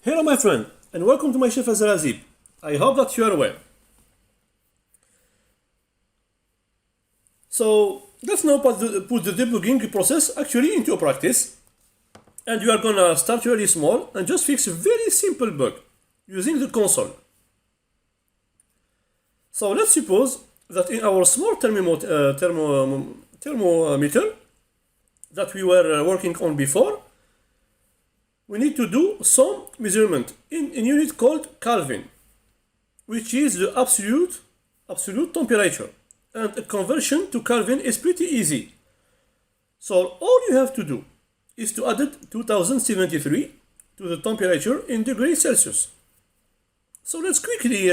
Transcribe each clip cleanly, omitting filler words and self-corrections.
Hello my friend, and welcome to my chef Azib. I hope that you are well. So let's now put the debugging process actually into practice. And you are gonna start really small and just fix a very simple bug using the console. So let's suppose that in our small thermometer that we were working on before, we need to do some measurement in a unit called Kelvin, which is the absolute temperature. And a conversion to Kelvin is pretty easy. So all you have to do is to add 2073 to the temperature in degrees Celsius. So let's quickly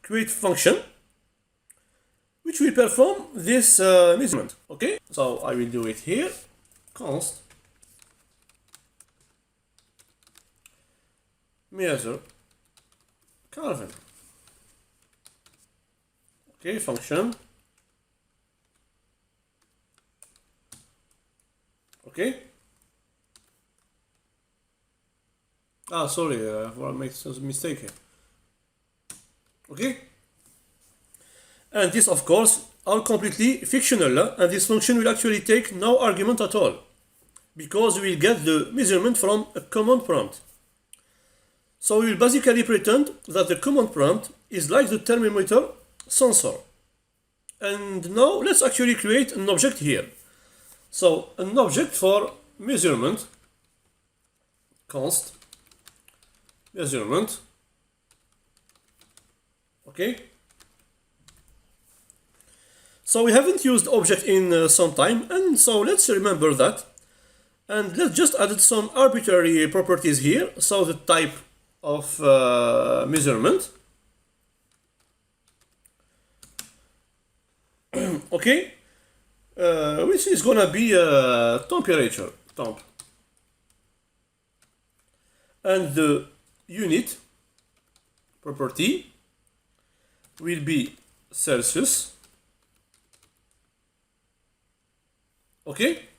create a function which will perform this measurement. Okay, so I will do it here. Const measure Kelvin. Okay, function. Okay. Sorry, I made a mistake here. Okay. And this, of course, are completely fictional, and this function will actually take no argument at all, because we will get the measurement from a command prompt. So we will basically pretend that the command prompt is like the thermometer sensor. And now let's actually create an object here. So an object for measurement, const measurement. Okay. So we haven't used object in some time, and so let's remember that. And let's just add some arbitrary properties here. So the type of measurement. Okay, which is gonna be temperature, temp, and the unit property will be Celsius. Okay,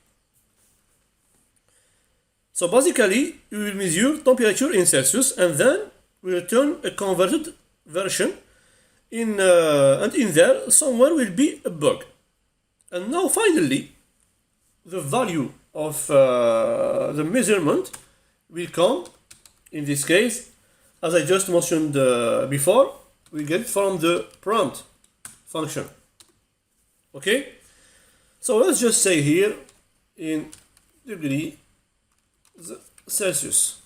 so basically we will measure temperature in Celsius, and then we return a converted version. And in there somewhere will be a bug. And now finally the value of the measurement will come, in this case, as I just mentioned before, we get it from the prompt function. Okay, so let's just say here in degree Celsius.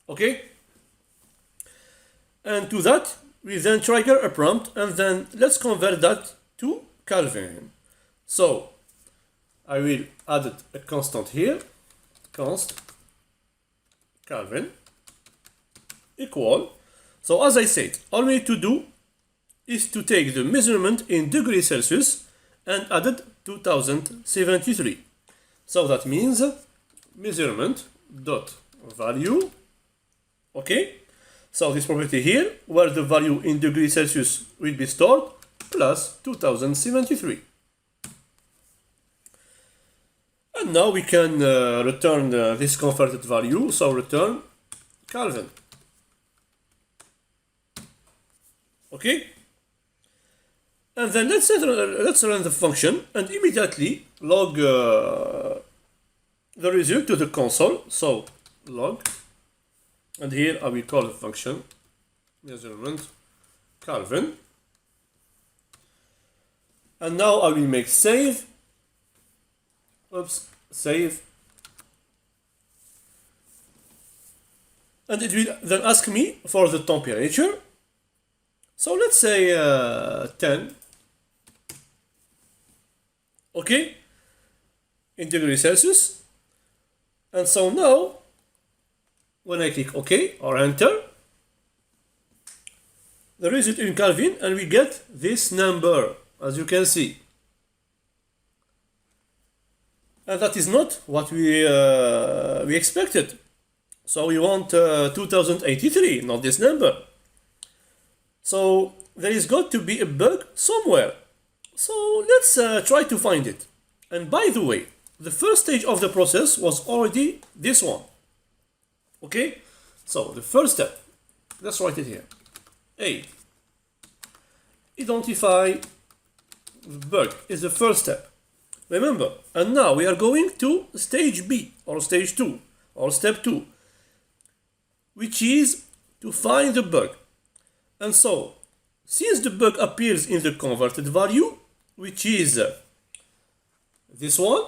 Okay, and to that we then trigger a prompt, and then let's convert that to Kelvin. So I will add a constant here, const Kelvin equal. So as I said, all we need to do is to take the measurement in degrees Celsius and add 2073. So that means measurement dot value. Okay, so this property here, where the value in degrees Celsius will be stored, plus 2073. And now we can return this converted value, so return Kelvin. Okay, and then let's run the function and immediately log the result to the console. So log, and here I will call the function measurement Kelvin. And now I will make save. Oops, save. And it will then ask me for the temperature. So let's say 10. Okay, in degrees Celsius. And so now when I click OK or enter, the result in Kelvin, and we get this number, as you can see. And that is not what we expected. So we want 2083, not this number. So there is got to be a bug somewhere. So let's try to find it. And by the way, the first stage of the process was already this one. Okay, so the first step, let's write it here. A, identify the bug is the first step. Remember, and now we are going to stage B or stage 2 or step 2, which is to find the bug. And so, since the bug appears in the converted value, which is this one,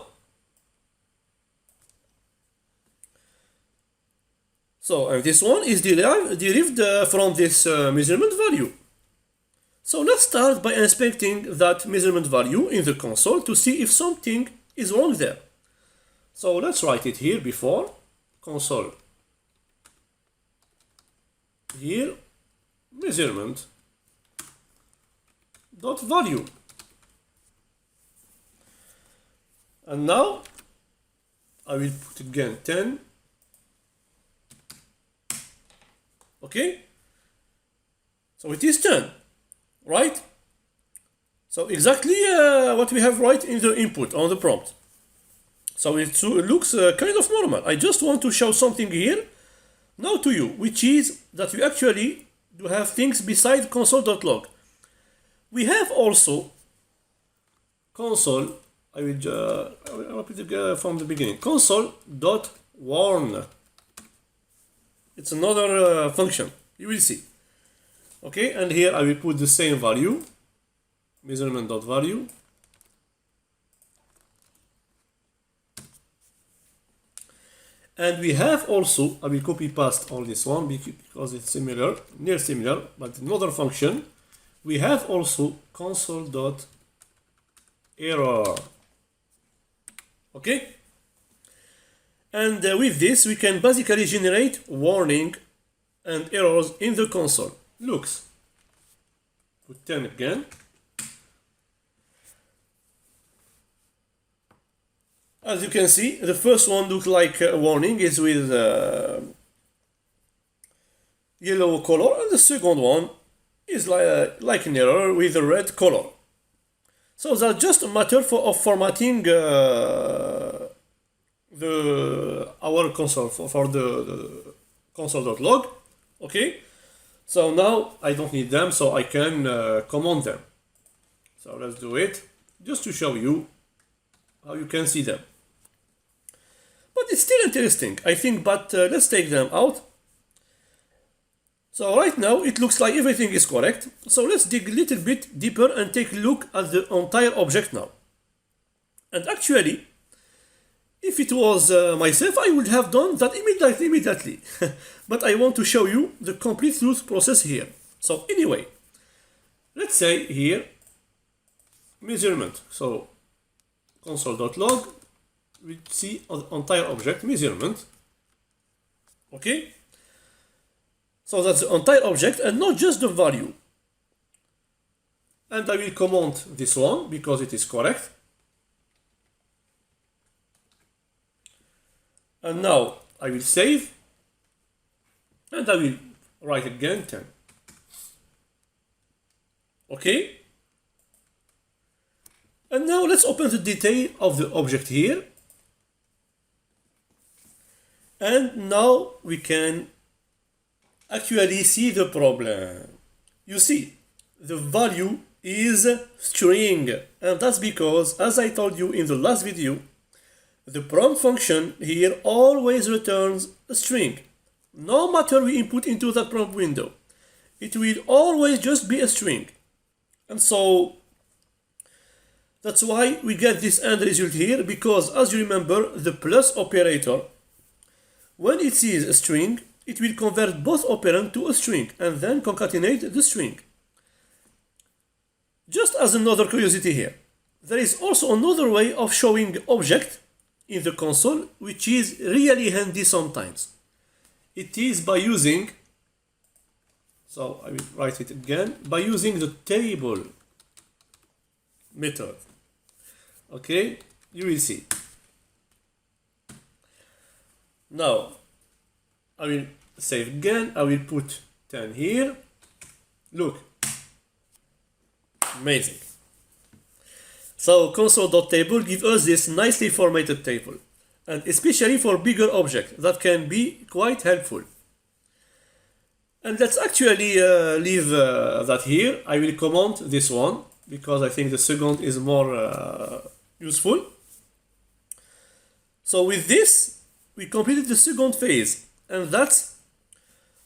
so and this one is derived from this measurement value. So let's start by inspecting that measurement value in the console to see if something is wrong there. So let's write it here before console here measurement dot value, and now I will put again 10. Okay, so it is 10, right? So exactly what we have right in the input on the prompt. So it looks kind of normal. I just want to show something here now to you, which is that we actually do have things beside console.log. We have also console, I will repeat it from the beginning, console.warn. It's another function, you will see. Okay, and here I will put the same value, measurement.value. And we have also, I will copy paste all this one because it's similar, near similar, but another function. We have also console.error. Okay? And with this, we can basically generate warning and errors in the console. Looks. Put 10 again. As you can see, the first one looks like a warning, is with yellow color, and the second one is like an error with a red color. So that's just a matter of formatting our console for the console.log. Okay, so now I don't need them, so I can command them. So let's do it just to show you how you can see them. But it's still interesting, I think, but let's take them out. So right now it looks like everything is correct. So let's dig a little bit deeper and take a look at the entire object now. And actually, if it was myself, I would have done that immediately. But I want to show you the complete truth process here. So anyway, let's say here, measurement. So console.log, we see the entire object measurement. Okay? So that's the entire object and not just the value. And I will comment this one because it is correct. And now I will save and I will write again 10. Okay? And now let's open the detail of the object here. And now we can actually see the problem. You see, the value is string, and that's because, as I told you in the last video, the prompt function here always returns a string. No matter we input into that prompt window, it will always just be a string. And so that's why we get this end result here, because as you remember, the plus operator, when it sees a string, it will convert both operand to a string and then concatenate the string. Just as another curiosity here, there is also another way of showing object in the console, which is really handy sometimes. It is by using, so I will write it again, by using the table method. Okay, you will see. Now, I will save again, I will put 10 here. Look, amazing. So console.table gives us this nicely formatted table, and especially for bigger objects that can be quite helpful. And let's actually leave that here. I will comment this one because I think the second is more useful. So with this, we completed the second phase, and that's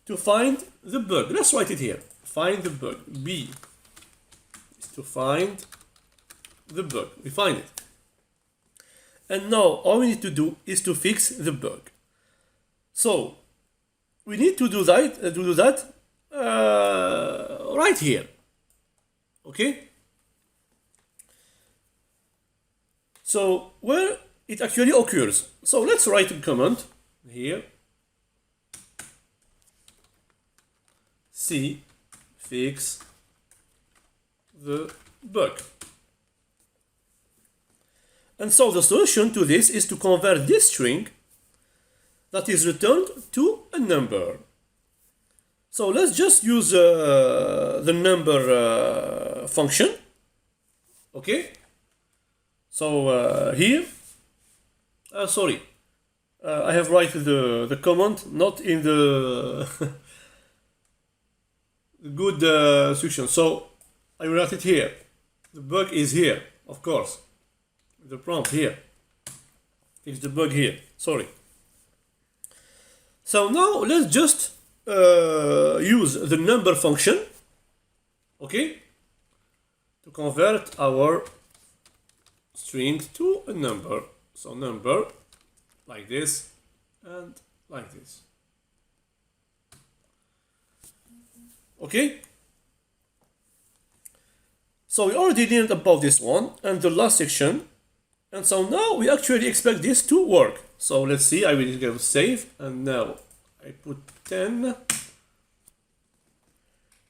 to find the bug. Let's write it here. Find the bug. B is to find the bug. We find it. And now all we need to do is to fix the bug. So we need to do that right here. Okay? So where it actually occurs. So let's write a command here. C fix the bug. And so the solution to this is to convert this string that is returned to a number. So let's just use the number function. Okay? So here, sorry, I have written the command not in the good section. So I will write it here. The bug is here, of course. The prompt here. Fix the bug here. Sorry. So now let's just use the number function, okay, to convert our string to a number. So number like this and like this. Okay. So we already learned about this one and the last section. And so now we actually expect this to work. So let's see, I will go save, and now I put 10.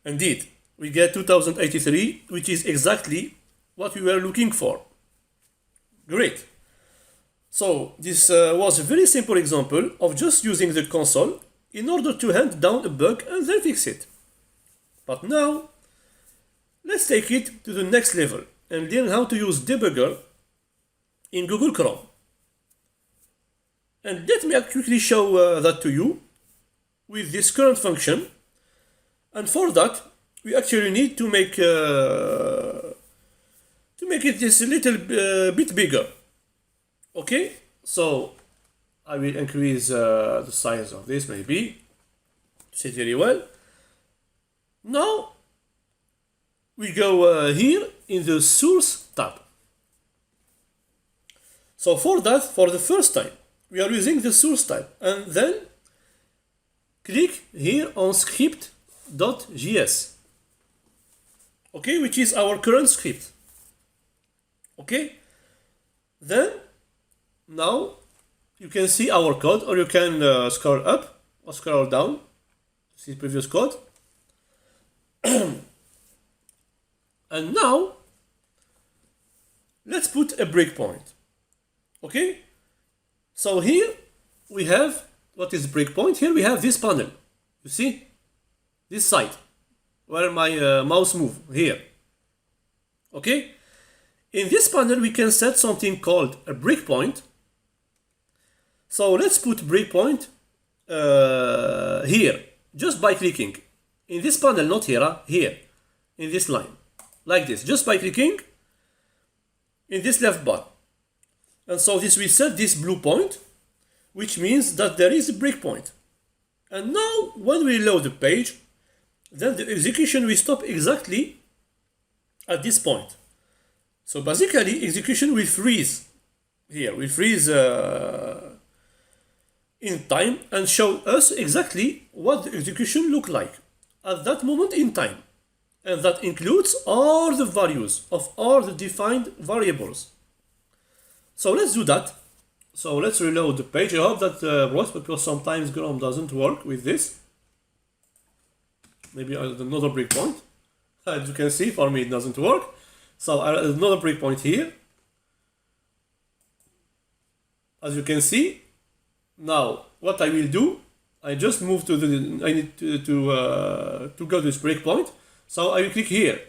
Indeed, we get 2083, which is exactly what we were looking for. Great. So this was a very simple example of just using the console in order to hunt down a bug and then fix it. But now, let's take it to the next level and learn how to use Debugger in Google Chrome. And let me quickly show that to you with this current function. And for that, we actually need to make it just a little bit bigger. Okay, so I will increase the size of this maybe to see it very well. Now we go here in the source tab. So for that, for the first time, we are using the source tab, and then click here on script.js, okay, which is our current script. Okay, then now you can see our code, or you can scroll up or scroll down to see the previous code. And now let's put a breakpoint. Okay, so here we have what is breakpoint. Here we have this panel. You see this side where my mouse moves here. Okay, in this panel we can set something called a breakpoint. So let's put breakpoint here just by clicking in this panel, not here, here in this line, like this, just by clicking in this left bar. And so this will set this blue point, which means that there is a breakpoint. And now when we load the page, then the execution will stop exactly at this point. So basically execution will freeze here, will freeze in time and show us exactly what the execution look like at that moment in time. And that includes all the values of all the defined variables. So let's do that. So let's reload the page. I hope that works, because sometimes Chrome doesn't work with this. Maybe I add another breakpoint. As you can see, for me it doesn't work. So I add another breakpoint here. As you can see, now what I will do, I just move to the, I need to go to this breakpoint. So I will click here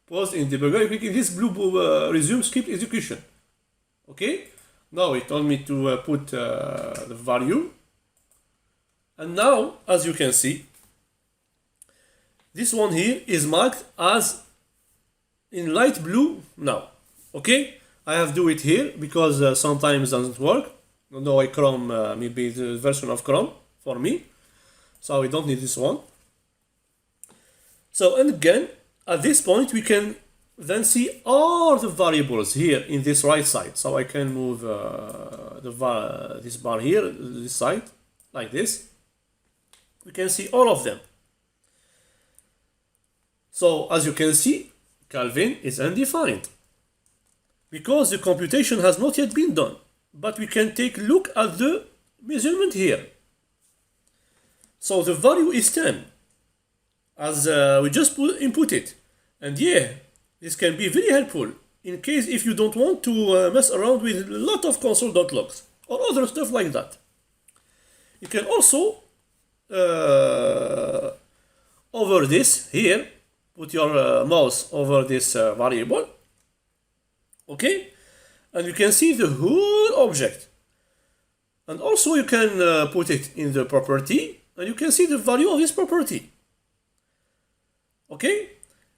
pause in debugger, you click in this blue resume script execution. Okay, now it told me to put the value, and now as you can see, this one here is marked as in light blue now. Okay, I have to do it here because sometimes it doesn't work. No, I Chrome, maybe the version of Chrome for me, so we don't need this one. So, and again, at this point, we can then see all the variables here in this right side. So I can move this bar here, this side, like this. We can see all of them. So as you can see, Calvin is undefined because the computation has not yet been done. But we can take a look at the measurement here. So the value is 10, as we just input it. And yeah, this can be very helpful in case if you don't want to mess around with a lot of console.logs or other stuff like that. You can also, over this here, put your mouse over this variable. Okay? And you can see the whole object. And also you can put it in the property, and you can see the value of this property. Okay?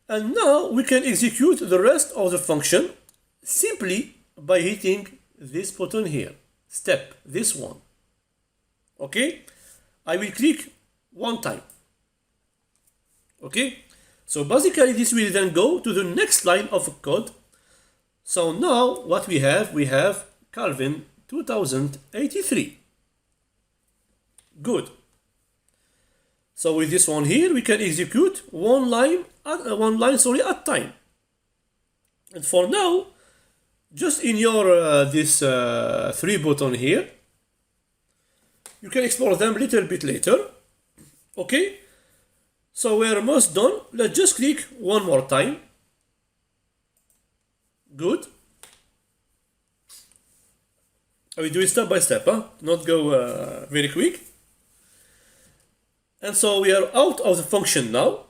And now we can execute the rest of the function simply by hitting this button here. Step, this one. Okay? I will click one time. Okay? So basically this will then go to the next line of code. So now what we have Calvin 2083. Good. So with this one here, we can execute one line at time. And for now, just in your this 3 button here, you can explore them a little bit later. Okay. So we are almost done. Let's just click one more time. Good. I will do it step by step, not go very quick. And so we are out of the function now,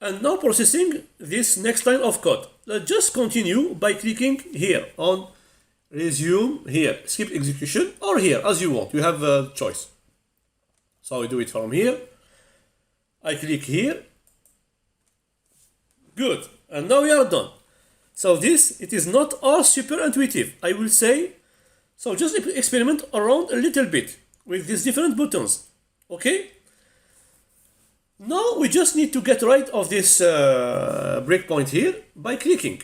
and now processing this next line of code. Let's just continue by clicking here on resume here, skip execution, or here as you want. You have a choice. So I do it from here. I click here. Good. And now we are done. So it is not all super intuitive, I will say. So just experiment around a little bit with these different buttons. Okay? Now we just need to get rid of this breakpoint here by clicking.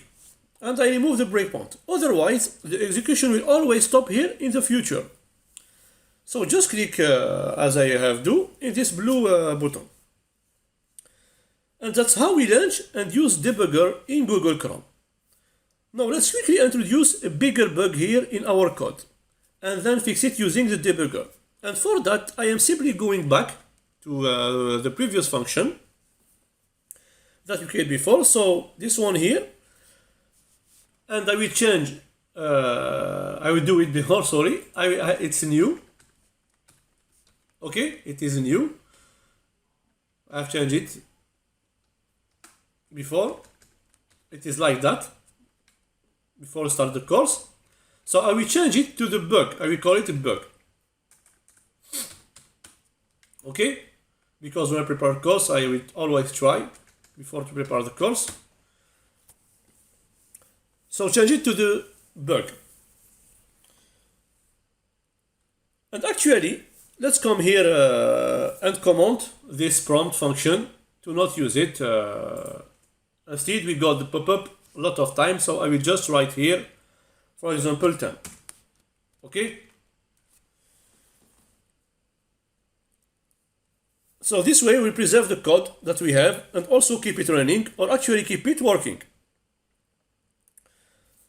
And I remove the breakpoint. Otherwise, the execution will always stop here in the future. So just click, as I have do, in this blue button. And that's how we launch and use Debugger in Google Chrome. Now let's quickly introduce a bigger bug here in our code and then fix it using the debugger. And for that, I am simply going back to the previous function that we created before. So this one here, and I will change, I will do it before, sorry, it's new. Okay, it is new. I've changed it before. It is like that. Before I start the course. So I will change it to the bug. I will call it a bug. Okay? Because when I prepare the course, I will always try before to prepare the course. So change it to the bug. And actually, let's come here and comment this prompt function to not use it. Instead, we got the pop-up a lot of times, so I will just write here, for example, 10. Okay? So this way we preserve the code that we have and also keep it running, or actually keep it working.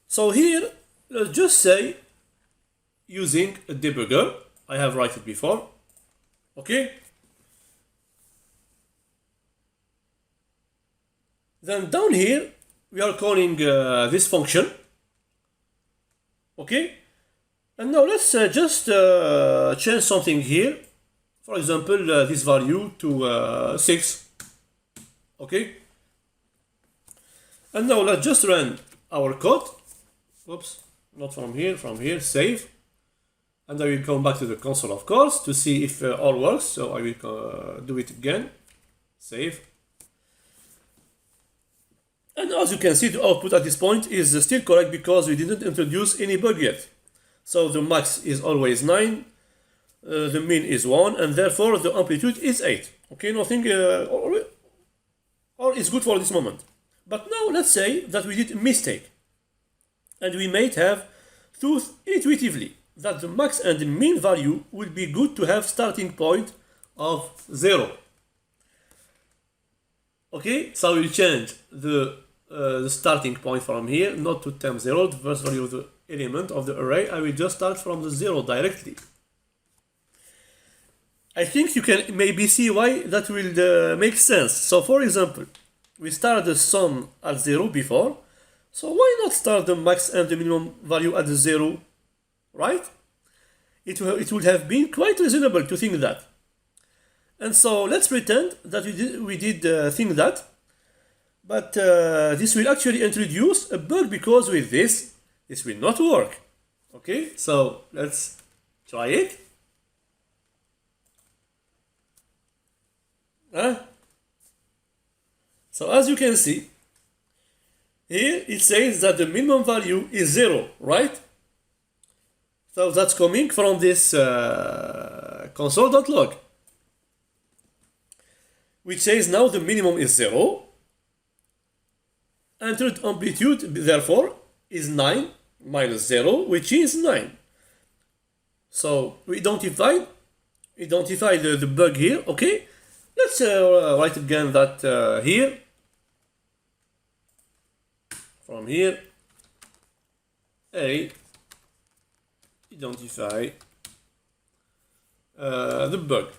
So here, let's just say, using a debugger, I have written it before. Okay? Then down here, we are calling this function. Okay? And now let's just change something here. For example, this value to 6. Okay? And now let's just run our code. Oops, not from here, save. And I will come back to the console, of course, to see if all works. So I will do it again, save. And as you can see, the output at this point is still correct because we didn't introduce any bug yet. So the max is always 9, the min is 1, and therefore the amplitude is 8. Okay, nothing, all is good for this moment. But now let's say that we did a mistake. And we might have thought intuitively that the max and the min value will be good to have starting point of 0. Okay, so we'll change the starting point from here, not to temp 0, the first value of the element of the array. I will just start from the 0 directly. I think you can maybe see why that will make sense. So for example, we started the sum at 0 before, so why not start the max and the minimum value at the 0, right? It would have been quite reasonable to think that. And so let's pretend that we did think that, but this will actually introduce a bug because with this will not work. Okay, so let's try it. So as you can see, here it says that the minimum value is 0, right? So that's coming from this console.log, which says now the minimum is 0. Entered amplitude, therefore, is 9 minus 0, which is 9. So we identify the bug here, okay? Let's write again that here, from here, identify the bug,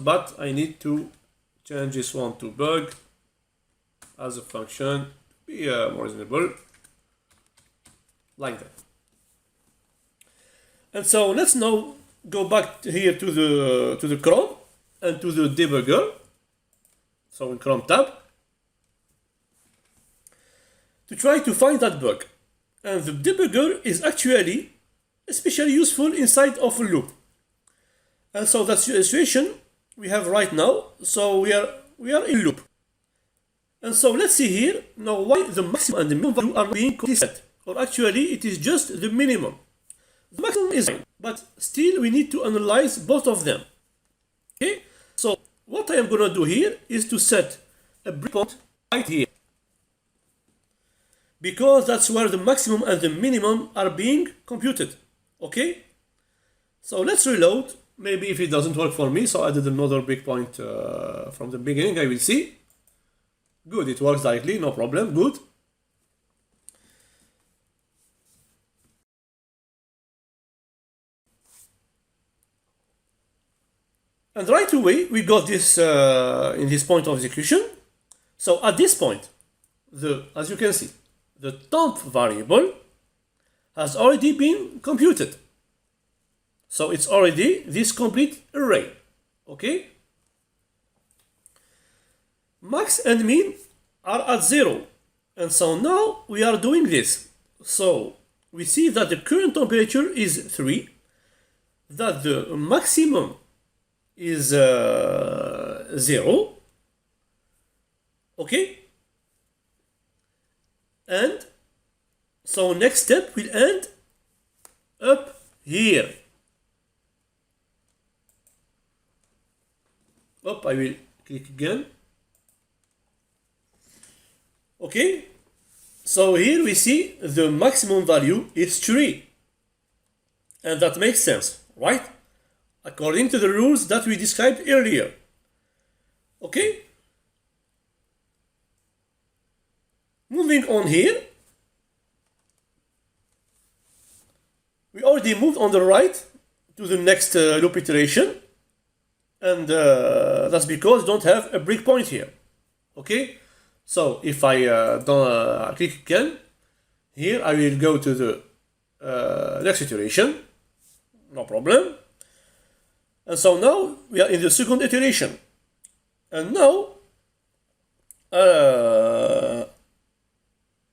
but I need to change this one to bug as a function, be more reasonable, like that. And so let's now go back here to the Chrome and to the debugger, so in Chrome tab, to try to find that bug. And the debugger is actually especially useful inside of a loop. And so that's the situation we have right now. So we are in loop. And so let's see here now why the maximum and the minimum value are being consistent. Or actually it is just the minimum. The maximum is 9, but still we need to analyze both of them. Okay? So what I am going to do here is to set a breakpoint right here, because that's where the maximum and the minimum are being computed. Okay? So let's reload. Maybe if it doesn't work for me, so I did another breakpoint from the beginning, I will see. Good, it works directly, no problem, good. And right away, we got this in this point of execution. So at this point, as you can see, the temp variable has already been computed. So it's already this complete array. Okay? Max and min are at 0. And so now we are doing this. So we see that the current temperature is 3, that the maximum is 0. Okay? And so next step will end up here. I will click again. Okay, so here we see the maximum value is 3. And that makes sense, right? According to the rules that we described earlier. Okay? Moving on here. We already moved on the right to the next loop iteration. And that's because we don't have a breakpoint here. Okay? So if I click again, here I will go to the next iteration. No problem. And so now we are in the second iteration. And now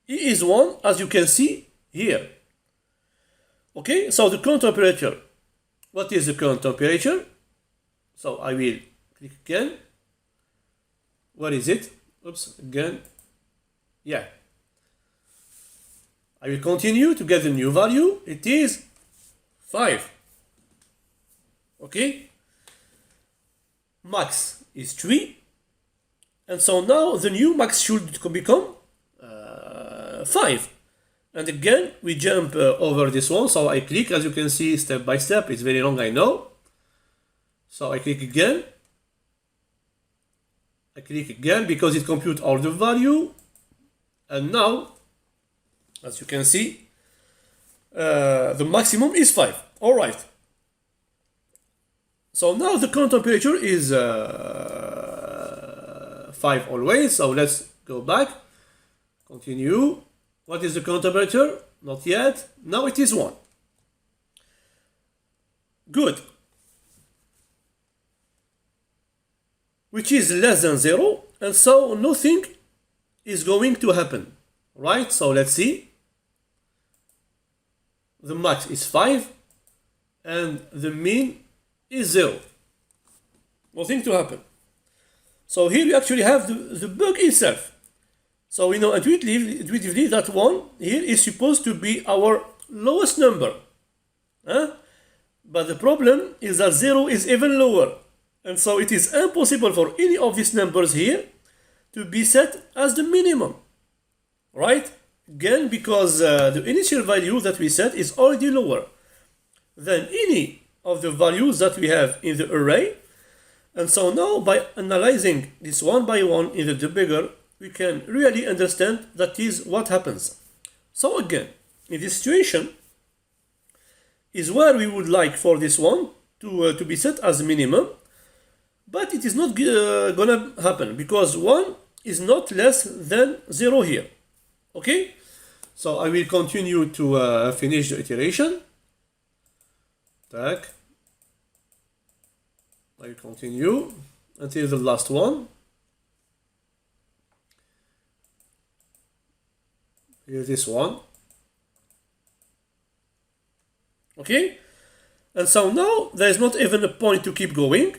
E is 1, as you can see here. Okay, so the current temperature. What is the current temperature? So I will click again. Where is it? Oops, again. Yeah. I will continue to get the new value. It is 5. Okay. Max is 3. And so now the new max should become 5. And again, we jump over this one. So I click, as you can see, step by step. It's very long, I know. So I click again. I click again because it computes all the value. And now, as you can see, the maximum is 5. All right. So now the current temperature is 5 always. So let's go back. Continue. What is the current temperature? Not yet. Now it is 1. Good. Which is less than 0. And so nothing is going to happen. Right? So let's see. The max is 5. And the mean is 0. Nothing to happen. So here we actually have the bug itself. So we know intuitively that 1 here is supposed to be our lowest number. But the problem is that 0 is even lower. And so it is impossible for any of these numbers here to be set as the minimum. Right? Again, because the initial value that we set is already lower than any of the values that we have in the array. And so now by analyzing this one by one in the debugger, we can really understand that is what happens. So again, in this situation is where we would like for this one to be set as minimum, but it is not gonna happen because 1 is not less than 0 here. Okay, so I will continue to finish the iteration. Tack. I will continue until the last one. Here's this one. Okay, and so now there is not even a point to keep going.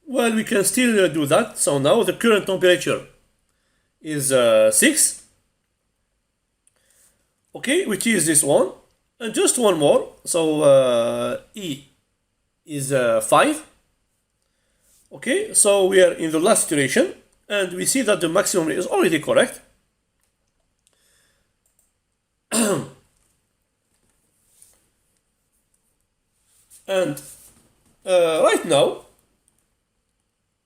Well, we can still do that. So now the current temperature is 6. Okay, which is this one. And just one more. So E is 5. Okay, so we are in the last iteration and we see that the maximum is already correct. And right now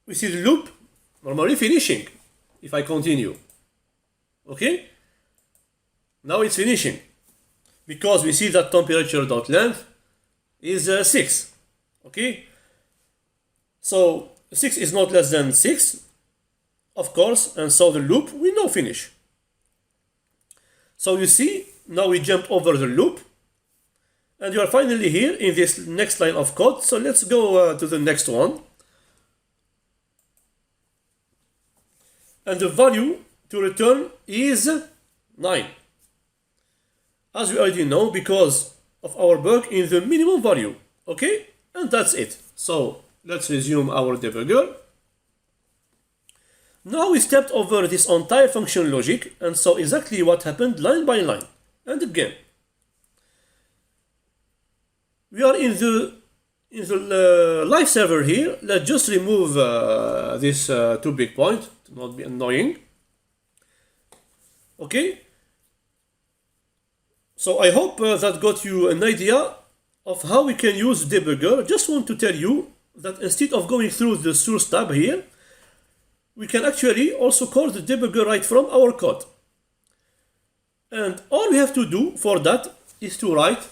we see the loop normally finishing if I continue. Okay, now it's finishing because we see that temperature.length is 6. Okay, so 6 is not less than 6, of course, and so the loop will now finish. So you see, now we jump over the loop and you are finally here in this next line of code. So let's go to the next one. And the value to return is 9. As we already know, because of our bug in the minimum value. Okay, and that's it. So let's resume our debugger. Now we stepped over this entire function logic and saw exactly what happened line by line. And again, we are in the live server here. Let's just remove this two big point to not be annoying. Okay. So I hope that got you an idea of how we can use debugger. Just want to tell you that instead of going through the source tab here, we can actually also call the debugger right from our code. And all we have to do for that is to write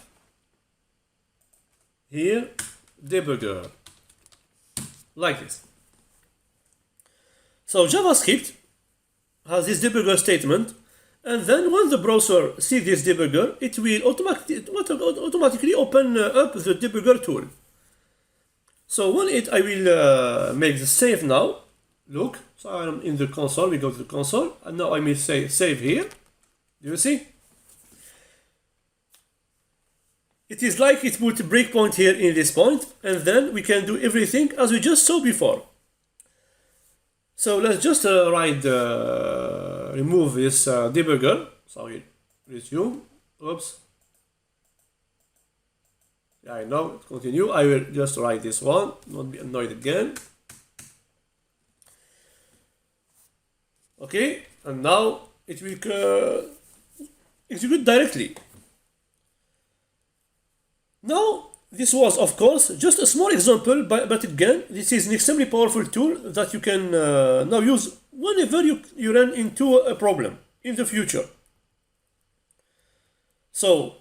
here debugger like this. So JavaScript has this debugger statement, and then when the browser sees this debugger, it will automatically open up the debugger tool. So when I will make the save now. Look, so I'm in the console. We go to the console, and now I will say save here, Do you see? It is like it put a breakpoint here in this point, and then we can do everything as we just saw before. So let's just remove this debugger. So we resume. Oops. Yeah, I know. Continue. I will just write this one. Not be annoyed again. Okay, and now it will execute directly. Now, this was, of course, just a small example, but again, this is an extremely powerful tool that you can now use whenever you run into a problem in the future. So,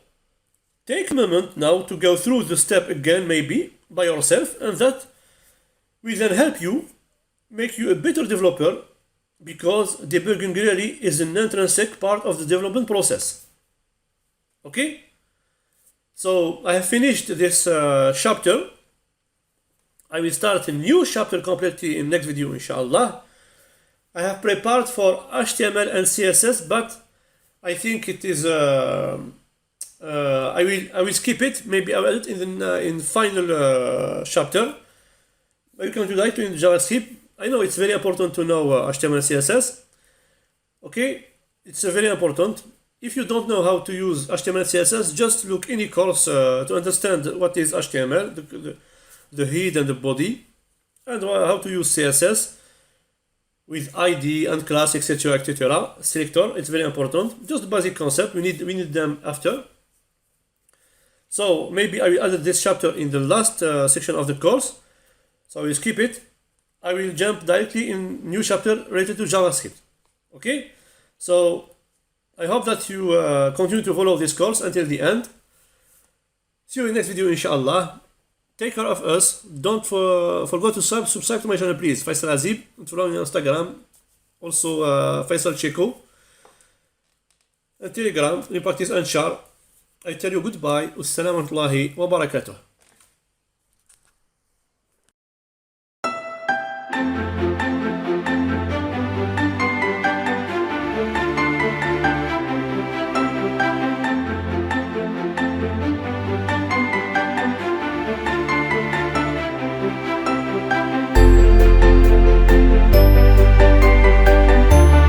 take a moment now to go through the step again, maybe, by yourself, and that will then help you, make you a better developer, because debugging really is an intrinsic part of the development process. Okay? So I have finished this chapter. I will start a new chapter completely in next video, inshallah. I have prepared for HTML and CSS, but I think it is I will skip it. Maybe I will add it in final chapter. Welcome to that in JavaScript. I know it's very important to know HTML and CSS. Okay, it's very important. If you don't know how to use HTML and CSS, just look any course to understand what is HTML, the head and the body, and how to use CSS with ID and class, etc., etc. Selector, it's very important. Just basic concept. We need them after. So maybe I will add this chapter in the last section of the course. So I will skip it. I will jump directly in new chapter related to JavaScript. Okay? So I hope that you continue to follow this course until the end. See you in the next video, inshallah. Take care of us. Don't forget to subscribe to my channel, please. Faisal Azib. And follow me on Instagram. Also Faisal Cheko. And Telegram. We practice and share. I tell you goodbye. Assalamu alaikum wa barakatuh.